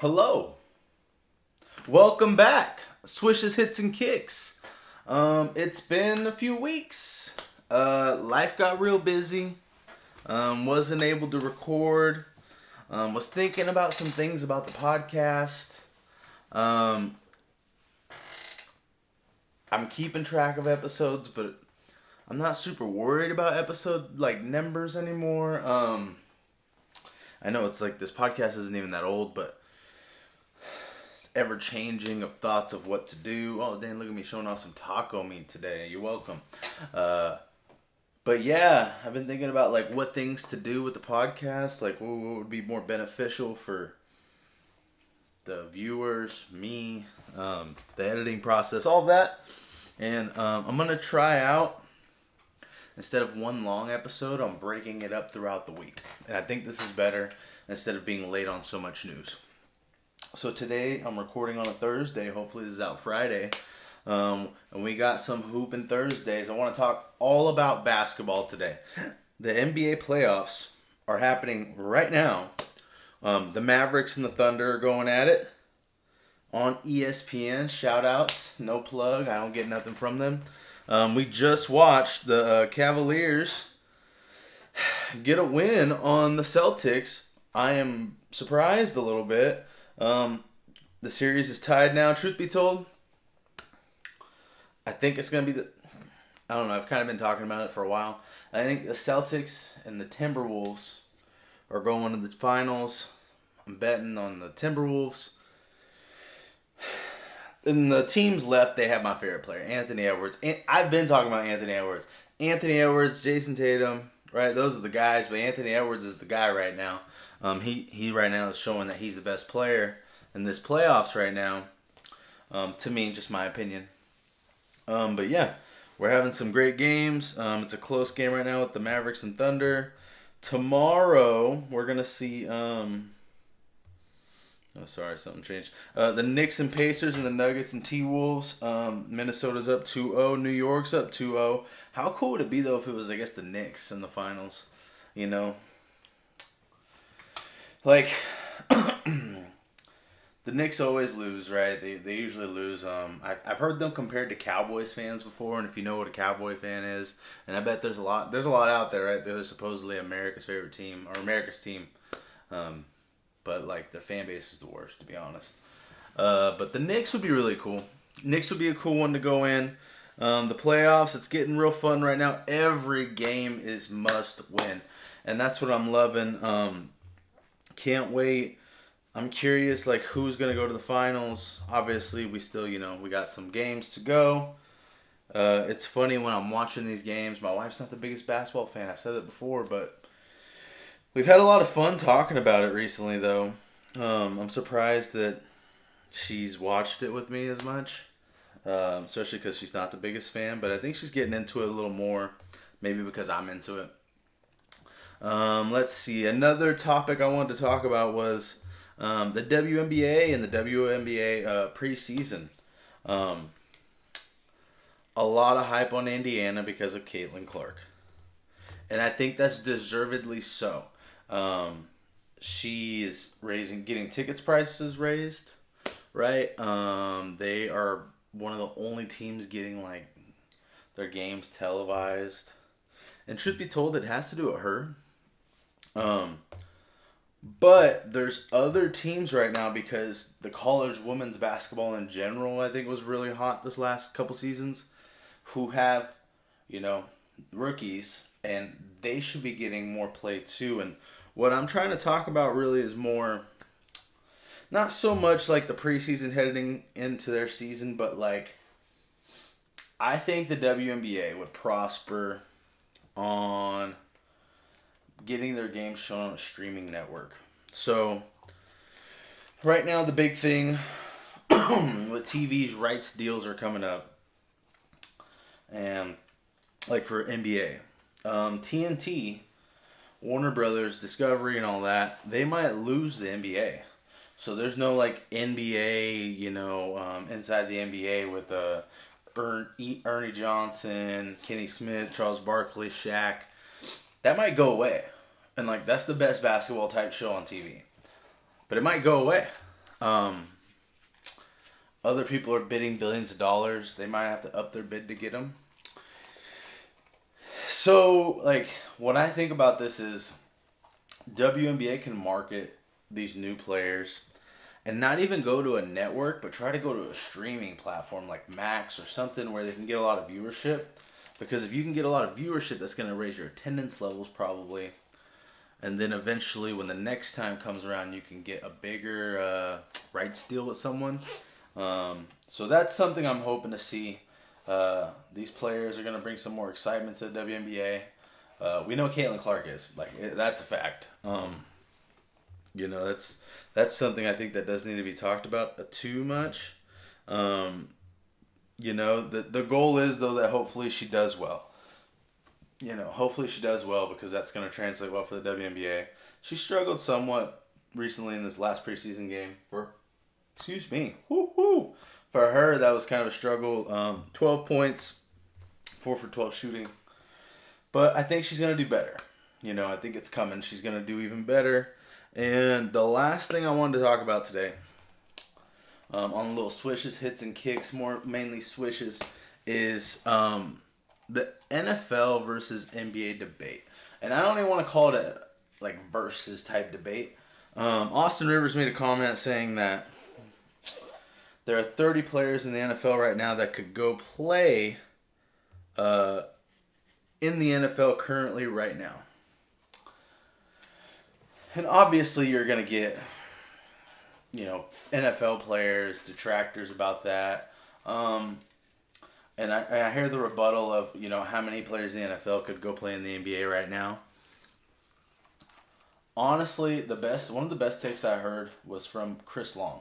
Hello. Welcome back. Swishes, hits, and kicks. It's been a few weeks. Life got real busy. Wasn't able to record. Was thinking about some things about the podcast. I'm keeping track of episodes, but I'm not super worried about episode numbers anymore. I know it's like this podcast isn't even that old, but it's ever changing of thoughts of what to do. Oh, dang, look at me showing off some taco meat today. You're welcome. But yeah, I've been thinking about what things to do with the podcast, what would be more beneficial for the viewers, me, the editing process, all that. And I'm going to try out, instead of one long episode, I'm breaking it up throughout the week. And I think this is better instead of being late on so much news. So today I'm recording on a Thursday. Hopefully this is out Friday. And we got some Hoopin' Thursdays. I want to talk all about basketball today. The NBA playoffs are happening right now. The Mavericks and the Thunder are going at it on ESPN. Shout outs. No plug. I don't get nothing from them. We just watched the Cavaliers get a win on the Celtics. I am surprised a little bit. The series is tied now. Truth be told, I think it's going to be I don't know. I've kind of been talking about it for a while. I think the Celtics and the Timberwolves are going to the finals. I'm betting on the Timberwolves. And the teams left, they have my favorite player, Anthony Edwards. I've been talking about Anthony Edwards. Anthony Edwards, Jason Tatum, right? Those are the guys, but Anthony Edwards is the guy right now. He right now is showing that he's the best player in this playoffs right now. To me, just my opinion. But yeah, we're having some great games. It's a close game right now with the Mavericks and Thunder. Tomorrow, we're going to see... Oh, sorry, something changed. The Knicks and Pacers and the Nuggets and T-Wolves. Minnesota's up 2-0. New York's up 2-0. How cool would it be, though, if it was, I guess, the Knicks in the finals? You know? The Knicks always lose, right? They usually lose. I've heard them compared to Cowboys fans before, and if you know what a Cowboy fan is, and I bet there's a lot out there, right? They're supposedly America's favorite team, or America's team. But their fan base is the worst, to be honest. But the Knicks would be really cool. Knicks would be a cool one to go in. The playoffs, it's getting real fun right now. Every game is must win. And that's what I'm loving. Can't wait. I'm curious, who's going to go to the finals. Obviously, we still, we got some games to go. It's funny when I'm watching these games. My wife's not the biggest basketball fan. I've said it before, but... We've had a lot of fun talking about it recently, though. I'm surprised that she's watched it with me as much, especially because she's not the biggest fan. But I think she's getting into it a little more, maybe because I'm into it. Let's see. Another topic I wanted to talk about was the WNBA and the WNBA preseason. A lot of hype on Indiana because of Caitlin Clark. And I think that's deservedly so. She is getting tickets prices raised, right? They are one of the only teams getting their games televised, and truth be told, it has to do with her. But there's other teams right now because the college women's basketball in general, I think, was really hot this last couple seasons, who have, rookies, and they should be getting more play too. And what I'm trying to talk about really is more, not so much the preseason heading into their season, but I think the WNBA would prosper on getting their games shown on a streaming network. So right now the big thing with TV's rights deals are coming up, and for NBA, TNT, Warner Brothers, Discovery, and all that, they might lose the NBA. So there's no NBA, inside the NBA with Ernie Johnson, Kenny Smith, Charles Barkley, Shaq. That might go away. And that's the best basketball type show on TV. But it might go away. Um, Other people are bidding billions of dollars. They might have to up their bid to get them. So, like, what I think about this is WNBA can market these new players and not even go to a network, but try to go to a streaming platform like Max or something where they can get a lot of viewership. Because if you can get a lot of viewership, that's going to raise your attendance levels probably. And then eventually, when the next time comes around, you can get a bigger rights deal with someone. So that's something I'm hoping to see. These players are going to bring some more excitement to the WNBA. We know Caitlin Clark is. That's a fact. That's something I think that does need to be talked about too much. The goal is, though, that hopefully she does well. Hopefully she does well because that's going to translate well for the WNBA. She struggled somewhat recently in this last preseason game excuse me. Woo-hoo. For her, that was kind of a struggle. 12 points, 4 for 12 shooting. But I think she's going to do better. I think it's coming. She's going to do even better. And the last thing I wanted to talk about today, on little swishes, hits, and kicks, more mainly swishes, is the NFL versus NBA debate. And I don't even want to call it a versus type debate. Austin Rivers made a comment saying that there are 30 players in the NFL right now that could go play in the NFL currently right now. And obviously you're going to get, NFL players, detractors about that. And I hear the rebuttal of, how many players in the NFL could go play in the NBA right now. Honestly, one of the best takes I heard was from Chris Long.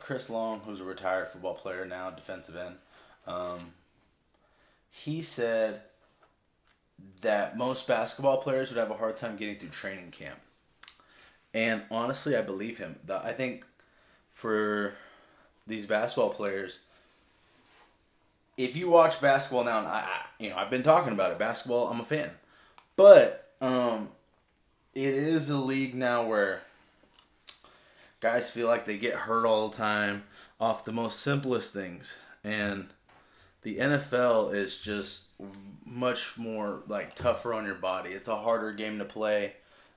Chris Long, who's a retired football player now, defensive end. He said that most basketball players would have a hard time getting through training camp. And honestly, I believe him. I think for these basketball players, if you watch basketball now, and I've been talking about it, basketball, I'm a fan. But it is a league now where guys feel like they get hurt all the time off the most simplest things. And the NFL is just much more tougher on your body. It's a harder game to play.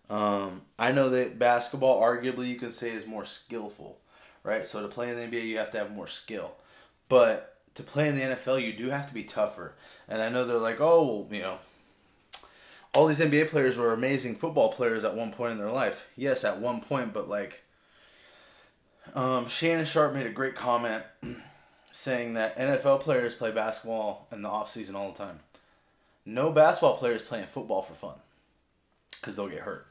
I know that basketball, arguably, you can say is more skillful, right? So to play in the NBA, you have to have more skill. But to play in the NFL, you do have to be tougher. And I know they're like, all these NBA players were amazing football players at one point in their life. Yes, at one point, but Shannon Sharp made a great comment saying that NFL players play basketball in the offseason all the time. No basketball players playing football for fun because they'll get hurt.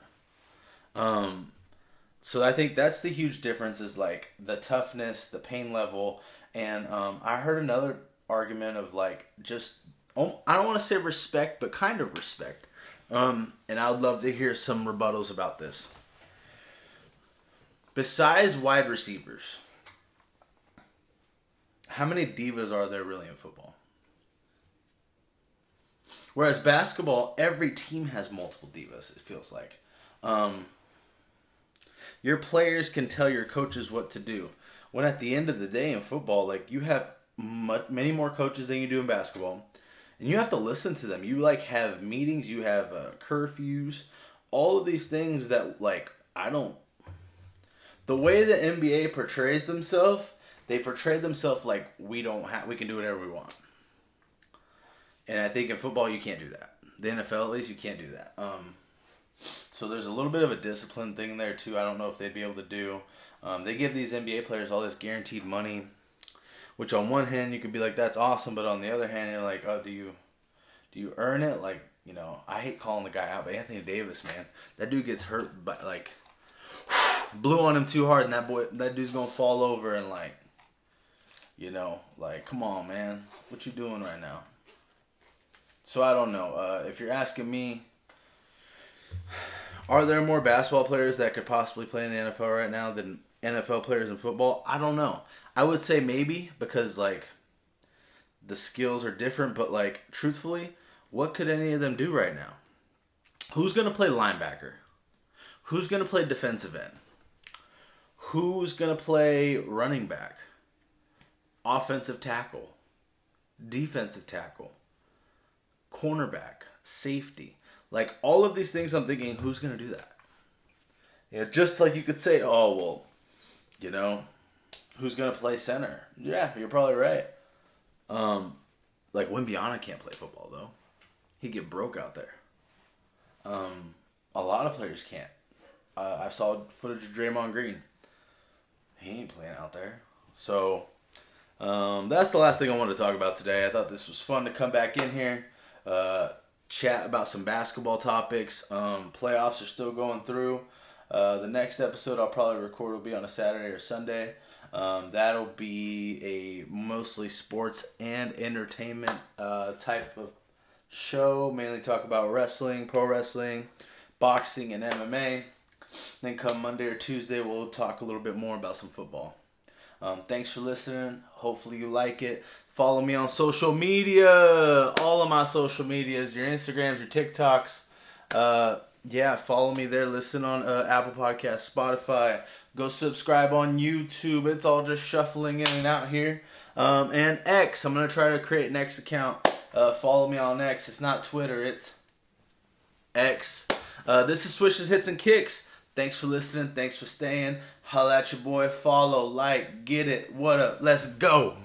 So I think that's the huge difference is the toughness, the pain level, and I heard another argument of I don't want to say respect, but kind of respect. And I would love to hear some rebuttals about this. Besides wide receivers, how many divas are there really in football? Whereas basketball, every team has multiple divas, it feels like. Your players can tell your coaches what to do. When at the end of the day in football, you have many more coaches than you do in basketball. And you have to listen to them. You have meetings, you have curfews, all of these things that the way the NBA portrays themselves, they portray themselves like we can do whatever we want. And I think in football you can't do that. The NFL at least you can't do that. So there's a little bit of a discipline thing there too. I don't know if they'd be able to do. They give these NBA players all this guaranteed money, which on one hand you could be like that's awesome, but on the other hand you're like, oh, do you earn it? I hate calling the guy out, but Anthony Davis, man, that dude gets hurt by blew on him too hard, and that dude's gonna fall over and come on, man, what you doing right now? So I don't know. If you're asking me, are there more basketball players that could possibly play in the NFL right now than NFL players in football? I don't know. I would say maybe because the skills are different, but truthfully, what could any of them do right now? Who's gonna play linebacker? Who's gonna play defensive end? who's going to play running back, offensive tackle, defensive tackle, cornerback, safety. Like, all of these things, I'm thinking, who's going to do that? You know, just like you could say, oh, well, you know, who's going to play center? Yeah, you're probably right. Like, Wimbiana can't play football, though. He'd get broke out there. A lot of players can't. I saw footage of Draymond Green. He ain't playing out there. So, that's the last thing I wanted to talk about today. I thought this was fun to come back in here, chat about some basketball topics. Playoffs are still going through. The next episode I'll probably record will be on a Saturday or Sunday. That'll be a mostly sports and entertainment type of show. Mainly talk about wrestling, pro wrestling, boxing, and MMA. Then come Monday or Tuesday, we'll talk a little bit more about some football. Thanks for listening. Hopefully you like it. Follow me on social media. All of my social medias, your Instagrams, your TikToks. Yeah, follow me there. Listen on Apple Podcasts, Spotify. Go subscribe on YouTube. It's all just shuffling in and out here. And X. I'm going to try to create an X account. Follow me on X. It's not Twitter. It's X. This is Swishes, Hits, and Kicks. Thanks for listening. Thanks for staying. Holla at your boy. Follow, like, get it. What up? Let's go.